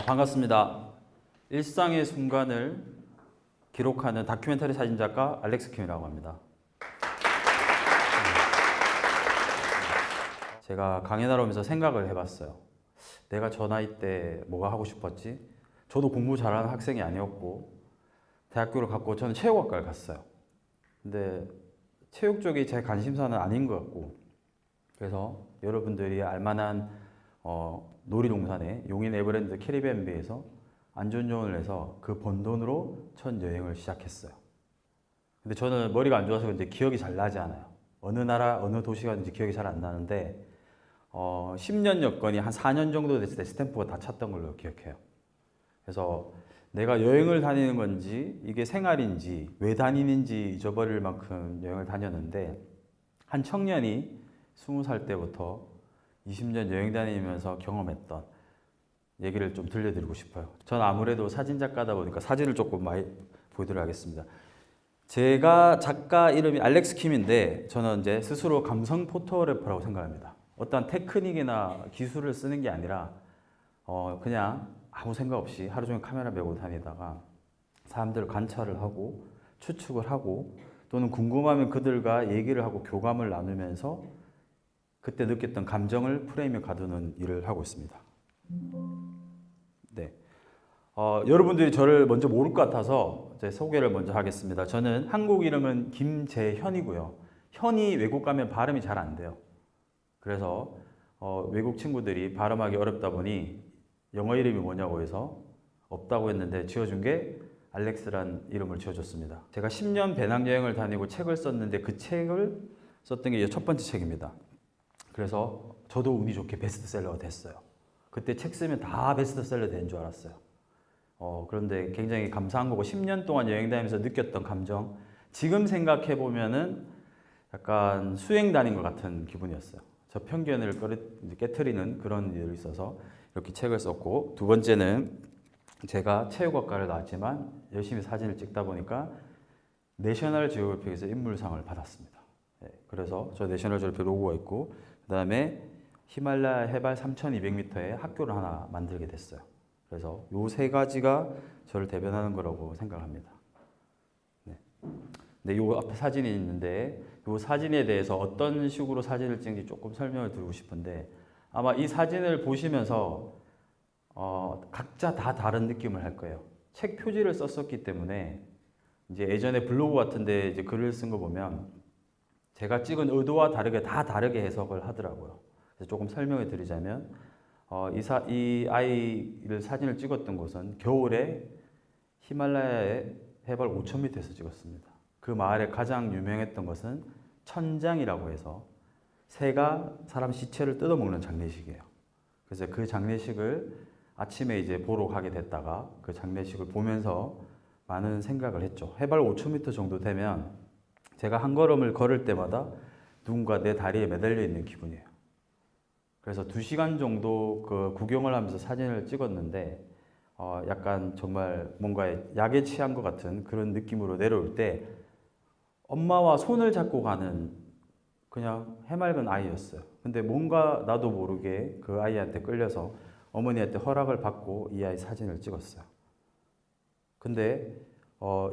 반갑습니다. 일상의 순간을 기록하는 다큐멘터리 사진작가 알렉스 킴이라고 합니다. 제가 강연하러 오면서 생각을 해봤어요. 내가 저 나이 때 뭐가 하고 싶었지? 저도 공부 잘하는 학생이 아니었고 대학교를 갔고 저는 체육학과를 갔어요. 근데 체육 쪽이 제 관심사는 아닌 것 같고, 그래서 여러분들이 알만한 놀이동산의 용인 에버랜드 캐리비안 베이에서 안전요원을 해서 그 번 돈으로 첫 여행을 시작했어요. 근데 저는 머리가 안 좋아서 근데 기억이 잘 나지 않아요. 어느 나라 어느 도시 가는지 기억이 잘 안 나는데 10년 여건이 한 4년 정도 됐을 때 스탬프가 다 찼던 걸로 기억해요. 그래서 내가 여행을 다니는 건지 이게 생활인지 왜 다니는지 잊어버릴 만큼 여행을 다녔는데, 한 청년이 20살 때부터 20년 여행 다니면서 경험했던 얘기를 좀 들려드리고 싶어요. 전 아무래도 사진작가다 보니까 사진을 조금 많이 보여드리도록 하겠습니다. 제가 작가 이름이 알렉스 킴인데 저는 이제 스스로 감성 포토그래퍼라고 생각합니다. 어떠한 테크닉이나 기술을 쓰는 게 아니라 그냥 아무 생각 없이 하루 종일 카메라 메고 다니다가 사람들을 관찰을 하고 추측을 하고 또는 궁금하면 그들과 얘기를 하고 교감을 나누면서 그때 느꼈던 감정을 프레임에 가두는 일을 하고 있습니다. 네. 여러분들이 저를 먼저 모를 것 같아서 제 소개를 먼저 하겠습니다. 저는 한국 이름은 김재현이고요. 현이 외국 가면 발음이 잘 안 돼요. 그래서 외국 친구들이 발음하기 어렵다 보니 영어 이름이 뭐냐고 해서 없다고 했는데 지어준 게 알렉스란 이름을 지어줬습니다. 제가 10년 배낭여행을 다니고 책을 썼는데 그 책을 썼던 게 첫 번째 책입니다. 그래서 저도 운이 좋게 베스트셀러가 됐어요. 그때 책 쓰면 다 베스트셀러 되는 줄 알았어요. 그런데 굉장히 감사한 거고 10년 동안 여행 다니면서 느꼈던 감정, 지금 생각해 보면은 약간 수행 다닌 것 같은 기분이었어요. 저 편견을 깨트리는 그런 일이 있어서 이렇게 책을 썼고, 두 번째는 제가 체육학과를 나왔지만 열심히 사진을 찍다 보니까 내셔널 지오그래픽에서 인물상을 받았습니다. 네, 그래서 저 내셔널 지오그래픽 로고가 있고, 그 다음에 히말라야 해발 3,200m에 학교를 하나 만들게 됐어요. 그래서 요 세 가지가 저를 대변하는 거라고 생각합니다. 네. 네, 요 앞에 사진이 있는데 요 사진에 대해서 어떤 식으로 사진을 찍는지 조금 설명을 드리고 싶은데, 아마 이 사진을 보시면서 각자 다 다른 느낌을 할 거예요. 책 표지를 썼었기 때문에 이제 예전에 블로그 같은데 이제 글을 쓴 거 보면 제가 찍은 의도와 다르게 다 다르게 해석을 하더라고요. 그래서 조금 설명을 드리자면 이 아이를 사진을 찍었던 곳은 겨울에 히말라야의 해발 5,000m에서 찍었습니다. 그 마을에 가장 유명했던 것은 천장이라고 해서 새가 사람 시체를 뜯어먹는 장례식이에요. 그래서 그 장례식을 아침에 이제 보러 가게 됐다가 그 장례식을 보면서 많은 생각을 했죠. 해발 5,000m 정도 되면 제가 한 걸음을 걸을 때마다 누군가 내 다리에 매달려 있는 기분이에요. 그래서 2시간 정도 그 구경을 하면서 사진을 찍었는데 약간 정말 뭔가 약에 취한 것 같은 그런 느낌으로 내려올 때 엄마와 손을 잡고 가는 그냥 해맑은 아이였어요. 근데 뭔가 나도 모르게 그 아이한테 끌려서 어머니한테 허락을 받고 이 아이 사진을 찍었어요. 근데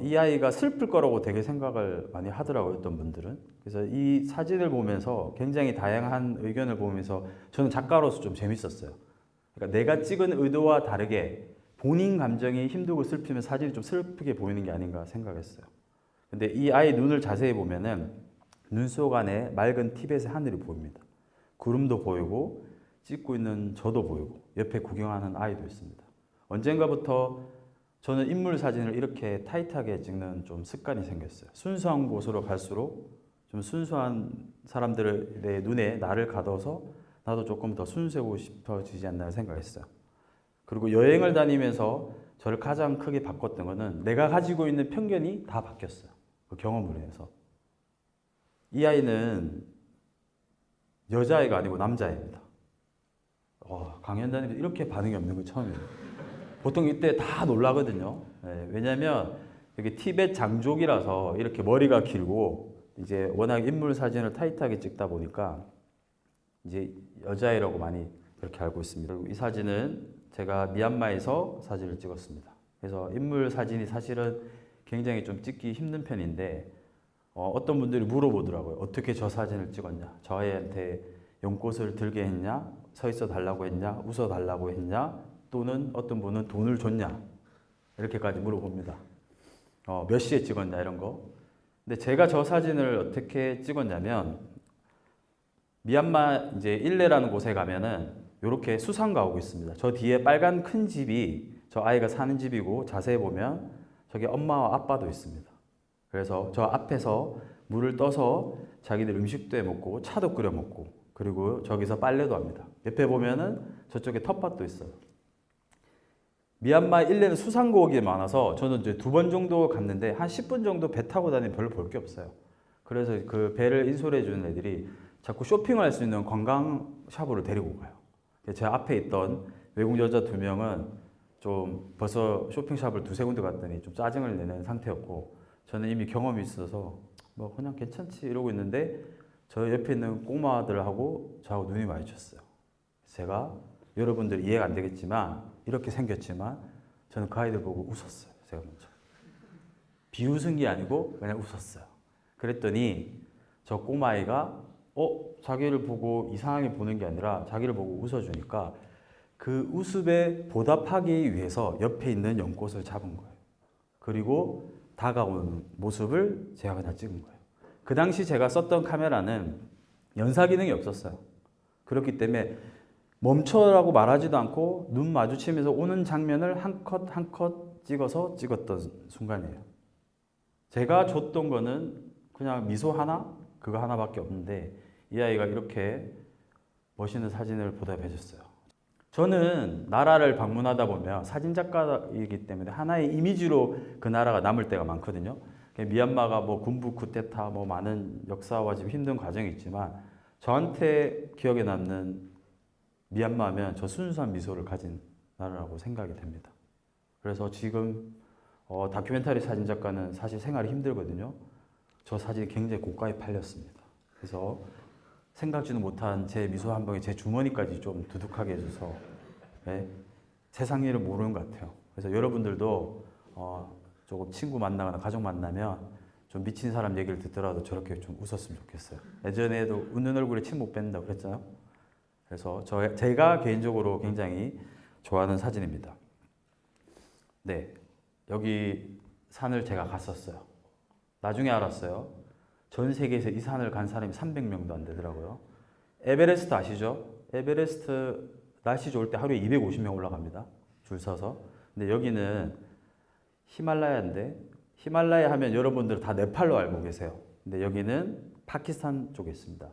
이 아이가 슬플 거라고 되게 생각을 많이 하더라고요, 어떤 분들은. 그래서 이 사진을 보면서 굉장히 다양한 의견을 보면서 저는 작가로서 좀 재밌었어요. 그러니까 내가 찍은 의도와 다르게 본인 감정이 힘들고 슬프면 사진이 좀 슬프게 보이는 게 아닌가 생각했어요. 근데 이 아이 눈을 자세히 보면은 눈 속 안에 맑은 티벳의 하늘이 보입니다. 구름도 보이고 찍고 있는 저도 보이고 옆에 구경하는 아이도 있습니다. 언젠가부터 저는 인물 사진을 이렇게 타이트하게 찍는 좀 습관이 생겼어요. 순수한 곳으로 갈수록 좀 순수한 사람들의 눈에 나를 가둬서 나도 조금 더 순수하고 싶어지지 않나 생각했어요. 그리고 여행을 다니면서 저를 가장 크게 바꿨던 거는 내가 가지고 있는 편견이 다 바뀌었어요. 그 경험으로 인해서. 이 아이는 여자아이가 아니고 남자아이입니다. 강연 다니면서 이렇게 반응이 없는 건 처음이에요. 보통 이때 다 놀라거든요. 네, 왜냐하면 여기 티벳 장족이라서 이렇게 머리가 길고 이제 워낙 인물 사진을 타이트하게 찍다 보니까 이제 여자아이라고 많이 그렇게 알고 있습니다. 그리고 이 사진은 제가 미얀마에서 사진을 찍었습니다. 그래서 인물 사진이 사실은 굉장히 좀 찍기 힘든 편인데 어떤 분들이 물어보더라고요. 어떻게 저 사진을 찍었냐? 저희한테 연꽃을 들게 했냐? 서 있어 달라고 했냐? 웃어 달라고 했냐? 또는 어떤 분은 돈을 줬냐? 이렇게까지 물어봅니다. 몇 시에 찍었냐 이런 거. 근데 제가 저 사진을 어떻게 찍었냐면 미얀마 이제 일레라는 곳에 가면은 이렇게 수상가 오고 있습니다. 저 뒤에 빨간 큰 집이 저 아이가 사는 집이고 자세히 보면 저기 엄마와 아빠도 있습니다. 그래서 저 앞에서 물을 떠서 자기들 음식도 해 먹고 차도 끓여 먹고 그리고 저기서 빨래도 합니다. 옆에 보면은 저쪽에 텃밭도 있어요. 미얀마 일레는 수상곡이 많아서 저는 이제 2번 정도 갔는데 한 10분 정도 배 타고 다니면 별로 볼 게 없어요. 그래서 그 배를 인솔해 주는 애들이 자꾸 쇼핑할 수 있는 관광 샵으로 데리고 가요. 제 앞에 있던 외국 여자 2명은 좀 벌써 쇼핑샵을 2-3군데 갔더니 좀 짜증을 내는 상태였고 저는 이미 경험이 있어서 뭐 그냥 괜찮지 이러고 있는데 저 옆에 있는 꼬마들하고 저하고 눈이 마주쳤어요. 제가 여러분들 이해가 안 되겠지만 이렇게 생겼지만 저는 그 아이들 보고 웃었어요. 제가 먼저. 비웃은 게 아니고 그냥 웃었어요. 그랬더니 저 꼬마아이가 자기를 보고 이상하게 보는 게 아니라 자기를 보고 웃어주니까 그 웃음에 보답하기 위해서 옆에 있는 연꽃을 잡은 거예요. 그리고 다가오는 모습을 제가 그냥 찍은 거예요. 그 당시 제가 썼던 카메라는 연사 기능이 없었어요. 그렇기 때문에 멈춰라고 말하지도 않고 눈 마주치면서 오는 장면을 한 컷 한 컷 찍어서 찍었던 순간이에요. 제가 줬던 거는 그냥 미소 하나? 그거 하나밖에 없는데 이 아이가 이렇게 멋있는 사진을 보답해 줬어요. 저는 나라를 방문하다 보면 사진작가이기 때문에 하나의 이미지로 그 나라가 남을 때가 많거든요. 미얀마가 뭐 군부 쿠데타 뭐 많은 역사와 지금 힘든 과정이 있지만 저한테 기억에 남는 미얀마면 저 순수한 미소를 가진 나라라고 생각이 됩니다. 그래서 지금 다큐멘터리 사진작가는 사실 생활이 힘들거든요. 저 사진이 굉장히 고가에 팔렸습니다. 그래서 생각지도 못한 제 미소 한 방에 제 주머니까지 좀 두둑하게 해줘서 네, 세상 일을 모르는 것 같아요. 그래서 여러분들도 조금 친구 만나거나 가족 만나면 좀 미친 사람 얘기를 듣더라도 저렇게 좀 웃었으면 좋겠어요. 예전에도 웃는 얼굴에 침 못 뱉는다고 그랬잖아요. 그래서 제가 개인적으로 굉장히 좋아하는 사진입니다. 네, 여기 산을 제가 갔었어요. 나중에 알았어요. 전 세계에서 이 산을 간 사람이 300명도 안 되더라고요. 에베레스트 아시죠? 에베레스트 날씨 좋을 때 하루에 250명 올라갑니다. 줄 서서. 근데 여기는 히말라야인데 히말라야 하면 여러분들 다 네팔로 알고 계세요. 근데 여기는 파키스탄 쪽에 있습니다.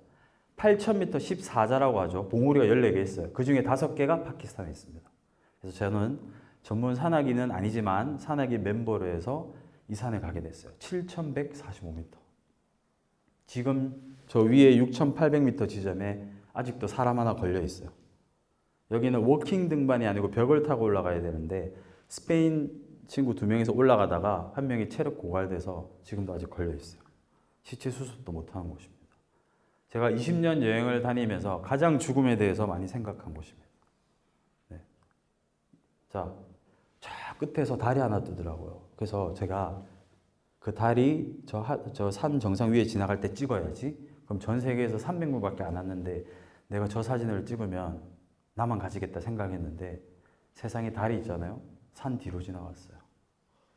8,000m 14자라고 하죠. 봉우리가 14개 있어요. 그 중에 5개가 파키스탄에 있습니다. 그래서 저는 전문 산악인은 아니지만 산악인 멤버로 해서 이 산에 가게 됐어요. 7,145m. 지금 저 위에 6,800m 지점에 아직도 사람 하나 걸려 있어요. 여기는 워킹 등반이 아니고 벽을 타고 올라가야 되는데 스페인 친구 2명이서 올라가다가 한 명이 체력 고갈돼서 지금도 아직 걸려 있어요. 시체 수습도 못하는 곳입니다. 제가 20년 여행을 다니면서 가장 죽음에 대해서 많이 생각한 곳입니다. 네. 자, 저 끝에서 달이 하나 뜨더라고요. 그래서 제가 그 달이 저 산 정상 위에 지나갈 때 찍어야지. 그럼 전 세계에서 300명밖에 안 왔는데 내가 저 사진을 찍으면 나만 가지겠다 생각했는데 세상에 달이 있잖아요. 산 뒤로 지나갔어요.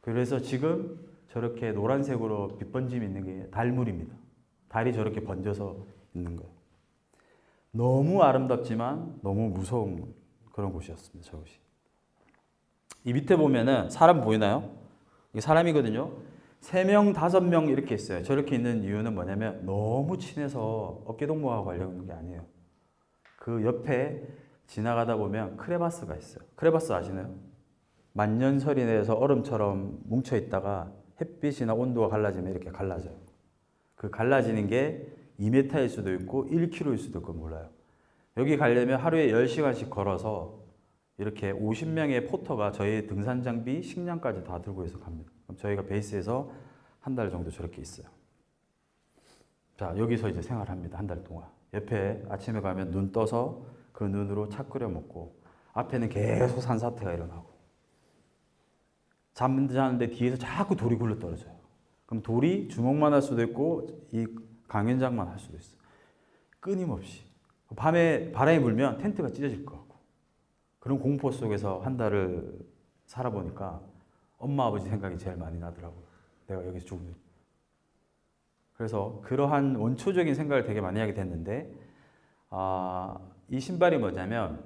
그래서 지금 저렇게 노란색으로 빛번짐이 있는 게 달물입니다. 달이 저렇게 번져서 있는 거예요. 너무 아름답지만 너무 무서운 그런 곳이었습니다. 저곳이. 이 밑에 보면은 사람 보이나요? 이게 사람이거든요. 3명, 5명 이렇게 있어요. 저렇게 있는 이유는 뭐냐면 너무 친해서 어깨동무하고 관련 게 아니에요. 그 옆에 지나가다 보면 크레바스가 있어요. 크레바스 아시나요? 만년설이 내서 얼음처럼 뭉쳐있다가 햇빛이나 온도가 갈라지면 이렇게 갈라져요. 그 갈라지는 게 2m일 수도 있고 1km일 수도 있고 몰라요. 여기 가려면 하루에 10시간씩 걸어서 이렇게 50명의 포터가 저희 등산 장비, 식량까지 다 들고 해서 갑니다. 그럼 저희가 베이스에서 한 달 정도 저렇게 있어요. 자, 여기서 이제 생활합니다. 한 달 동안. 옆에 아침에 가면 눈 떠서 그 눈으로 차 끓여 먹고 앞에는 계속 산사태가 일어나고 잠자는데 뒤에서 자꾸 돌이 굴러 떨어져요. 그럼 돌이 주먹만 할 수도 있고 이 강연장만 할 수도 있어요. 끊임없이. 밤에 바람이 불면 텐트가 찢어질 것 같고 그런 공포 속에서 한 달을 살아보니까 엄마 아버지 생각이 제일 많이 나더라고요. 내가 여기서 죽는. 그래서 그러한 원초적인 생각을 되게 많이 하게 됐는데 이 신발이 뭐냐면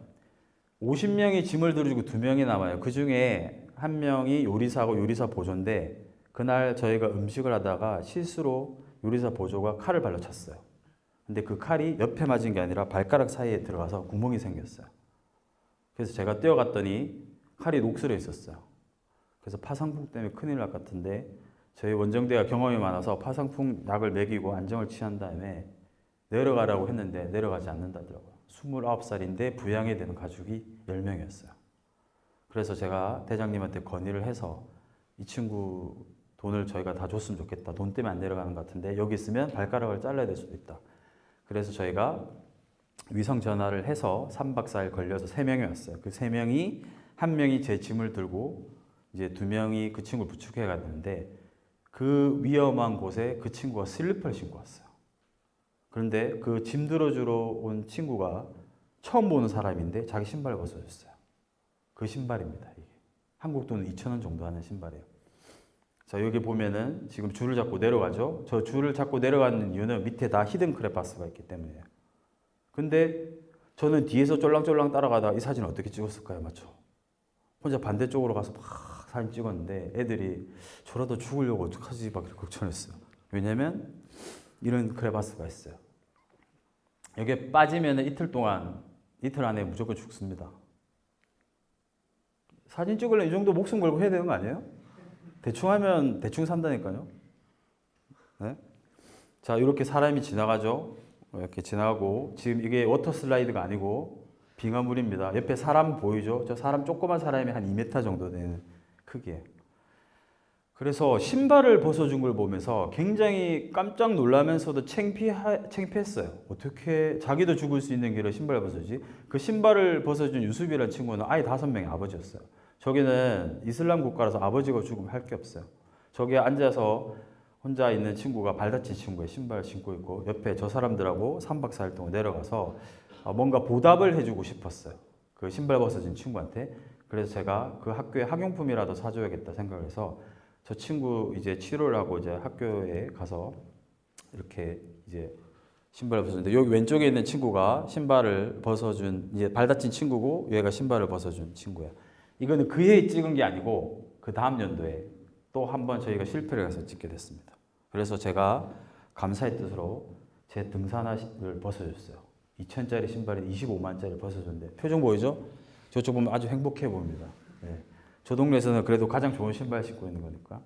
50명이 짐을 들어주고 2명이 남아요. 그 중에 1명이 요리사고 요리사 보조인데 그날 저희가 음식을 하다가 실수로 요리사 보조가 칼을 발로 찼어요. 근데 그 칼이 옆에 맞은 게 아니라 발가락 사이에 들어가서 구멍이 생겼어요. 그래서 제가 뛰어갔더니 칼이 녹슬어 있었어요. 그래서 파상풍 때문에 큰일 날 것 같은데 저희 원정대가 경험이 많아서 파상풍 약을 먹이고 안정을 취한 다음에 내려가라고 했는데 내려가지 않는다더라고요. 29살인데 부양이 되는 가족이 10명이었어요. 그래서 제가 대장님한테 건의를 해서 이 친구 돈을 저희가 다 줬으면 좋겠다. 돈 때문에 안 내려가는 것 같은데 여기 있으면 발가락을 잘라야 될 수도 있다. 그래서 저희가 위성 전화를 해서 3박 4일 걸려서 3명이 왔어요. 그 3명이 1명이 제 짐을 들고 이제 2명이 그 친구를 부축해 가는데 그 위험한 곳에 그 친구가 슬리퍼를 신고 왔어요. 그런데 그 짐 들어주러 온 친구가 처음 보는 사람인데 자기 신발을 벗어줬어요. 그 신발입니다. 이게. 한국 돈 2,000원 정도 하는 신발이에요. 자, 여기 보면은 지금 줄을 잡고 내려가죠. 저 줄을 잡고 내려가는 이유는 밑에 다 히든 크레파스가 있기 때문이에요. 근데 저는 뒤에서 쫄랑쫄랑 따라가다가 이 사진을 어떻게 찍었을까요? 맞죠? 혼자 반대쪽으로 가서 막 사진 찍었는데 애들이 저라도 죽으려고 어떡하지? 막 이렇게 걱정했어요. 왜냐면 이런 크레바스가 있어요. 여기에 빠지면 이틀 안에 무조건 죽습니다. 사진 찍으려면 이 정도 목숨 걸고 해야 되는 거 아니에요? 대충 하면 대충 산다니까요. 네? 자, 이렇게 사람이 지나가죠. 이렇게 지나가고 지금 이게 워터 슬라이드가 아니고 빙하물입니다. 옆에 사람 보이죠? 저 사람 조그만 사람이 한 2m 정도 되는 크기예요. 그래서 신발을 벗어준 걸 보면서 굉장히 깜짝 놀라면서도 창피했어요. 어떻게 자기도 죽을 수 있는 길을 신발을 벗어주지? 그 신발을 벗어준 유수비라는 친구는 아이 5명의 아버지였어요. 저기는 이슬람 국가라서 아버지가 죽으면 할 게 없어요. 저기에 앉아서 혼자 있는 친구가 발다친 친구의 신발을 신고 있고 옆에 저 사람들하고 3박 4일 동안 내려가서 뭔가 보답을 해주고 싶었어요. 그 신발 벗어진 친구한테. 그래서 제가 그 학교에 학용품이라도 사줘야겠다 생각을 해서 저 친구 이제 치료를 하고 이제 학교에 가서 이렇게 이제 신발을 벗었는데 여기 왼쪽에 있는 친구가 신발을 벗어준 이제 발 다친 친구고 얘가 신발을 벗어준 친구야. 이거는 그 해에 찍은 게 아니고 그 다음 연도에 또 한 번 저희가 실패를 해서 찍게 됐습니다. 그래서 제가 감사의 뜻으로 제 등산화를 벗어줬어요. 2,000짜리 신발에 25만짜리 벗어줬는데 표정 보이죠? 저쪽 보면 아주 행복해 보입니다. 네. 저 동네에서는 그래도 가장 좋은 신발 신고 있는 거니까.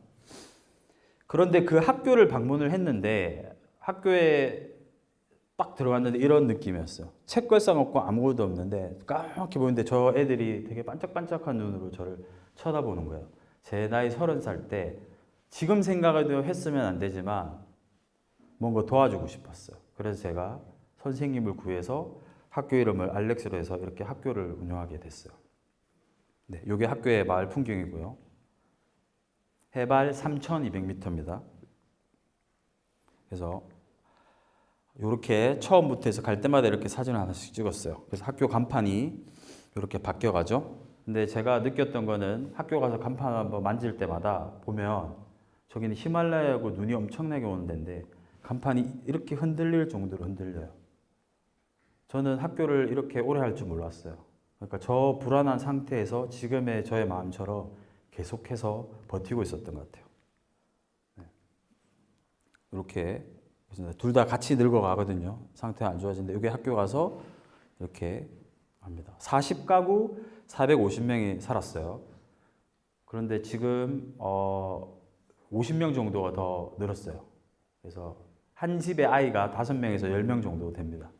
그런데 그 학교를 방문을 했는데 학교에 딱 들어갔는데 이런 느낌이었어요. 책걸상 없고 아무것도 없는데 까맣게 보이는데 저 애들이 되게 반짝반짝한 눈으로 저를 쳐다보는 거예요. 제 나이 30살 때 지금 생각해도 했으면 안 되지만 뭔가 도와주고 싶었어요. 그래서 제가 선생님을 구해서 학교 이름을 알렉스로 해서 이렇게 학교를 운영하게 됐어요. 네, 이게 학교의 마을 풍경이고요. 해발 3,200m입니다. 그래서 이렇게 처음부터 해서 갈 때마다 이렇게 사진을 하나씩 찍었어요. 그래서 학교 간판이 이렇게 바뀌어가죠. 근데 제가 느꼈던 거는 학교 가서 간판 한번 만질 때마다 보면 저기는 히말라야고 눈이 엄청나게 오는 데인데 간판이 이렇게 흔들릴 정도로 흔들려요. 저는 학교를 이렇게 오래 할 줄 몰랐어요. 그러니까 저 불안한 상태에서 지금의 저의 마음처럼 계속해서 버티고 있었던 것 같아요. 네. 이렇게 둘 다 같이 늙어가거든요. 상태가 안 좋아지는데 여기 학교 가서 이렇게 합니다. 40가구 450명이 살았어요. 그런데 지금 50명 정도가 더 늘었어요. 그래서 한 집에 아이가 5명에서 10명 정도 됩니다.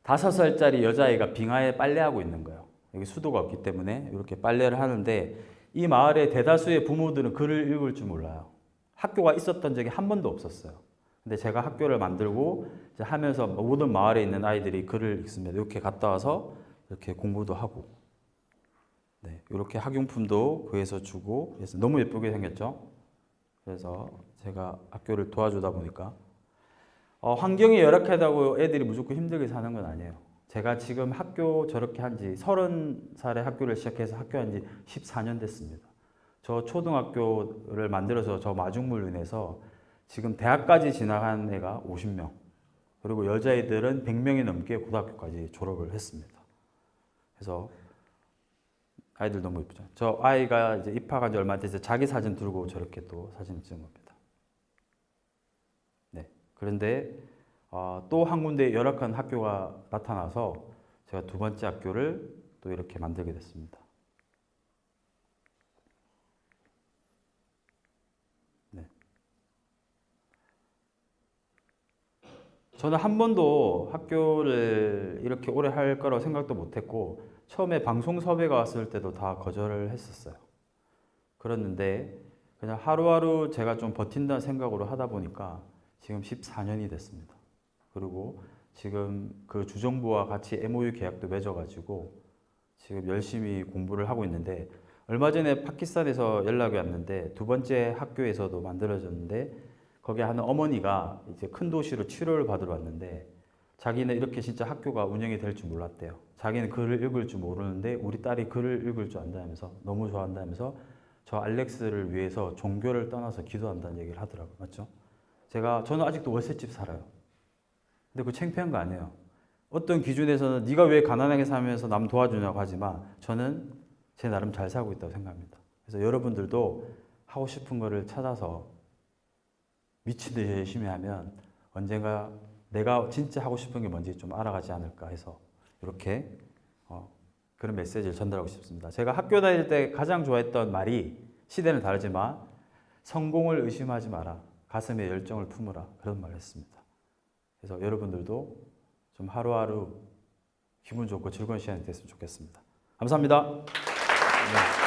5살짜리 여자아이가 빙하에 빨래하고 있는 거예요. 여기 수도가 없기 때문에 이렇게 빨래를 하는데 이 마을의 대다수의 부모들은 글을 읽을 줄 몰라요. 학교가 있었던 적이 한 번도 없었어요. 근데 제가 학교를 만들고 이제 하면서 모든 마을에 있는 아이들이 글을 읽습니다. 이렇게 갔다 와서 이렇게 공부도 하고, 네, 이렇게 학용품도 구해서 주고, 그래서 너무 예쁘게 생겼죠. 그래서 제가 학교를 도와주다 보니까 환경이 열악하다고 애들이 무조건 힘들게 사는 건 아니에요. 제가 지금 학교 저렇게 한지 30살에 학교를 시작해서 학교 한지 14년 됐습니다. 저 초등학교를 만들어서 저 마중물로 인해서 지금 대학까지 진학한 애가 50명, 그리고 여자애들은 100명이 넘게 고등학교까지 졸업을 했습니다. 그래서 아이들 너무 예쁘죠. 저 아이가 이제 입학한 지 얼마 안 돼서 자기 사진 들고 저렇게 또 사진을 찍은 겁니다. 네. 그런데 또 한 군데 열악한 학교가 나타나서 제가 두 번째 학교를 또 이렇게 만들게 됐습니다. 네. 저는 한 번도 학교를 이렇게 오래 할 거라고 생각도 못했고, 처음에 방송 섭외가 왔을 때도 다 거절을 했었어요. 그랬는데 그냥 하루하루 제가 좀 버틴다는 생각으로 하다 보니까 지금 14년이 됐습니다. 그리고 지금 그 주정부와 같이 MOU 계약도 맺어가지고 지금 열심히 공부를 하고 있는데, 얼마 전에 파키스탄에서 연락이 왔는데 두 번째 학교에서도 만들어졌는데, 거기 하는 어머니가 이제 큰 도시로 치료를 받으러 왔는데 자기는 이렇게 진짜 학교가 운영이 될 줄 몰랐대요. 자기는 글을 읽을 줄 모르는데 우리 딸이 글을 읽을 줄 안다면서 너무 좋아한다면서 저 알렉스를 위해서 종교를 떠나서 기도한다는 얘기를 하더라고요. 맞죠? 저는 아직도 월세집 살아요. 근데 그거 창피한 거 아니에요. 어떤 기준에서는 네가 왜 가난하게 살면서 남 도와주냐고 하지만 저는 제 나름 잘 살고 있다고 생각합니다. 그래서 여러분들도 하고 싶은 거를 찾아서 미친 듯이 열심히 하면 언젠가 내가 진짜 하고 싶은 게 뭔지 좀 알아가지 않을까 해서 이렇게 그런 메시지를 전달하고 싶습니다. 제가 학교 다닐 때 가장 좋아했던 말이, 시대는 다르지만 성공을 의심하지 마라, 가슴에 열정을 품으라, 그런 말을 했습니다. 그래서 여러분들도 좀 하루하루 기분 좋고 즐거운 시간이 됐으면 좋겠습니다. 감사합니다. 네.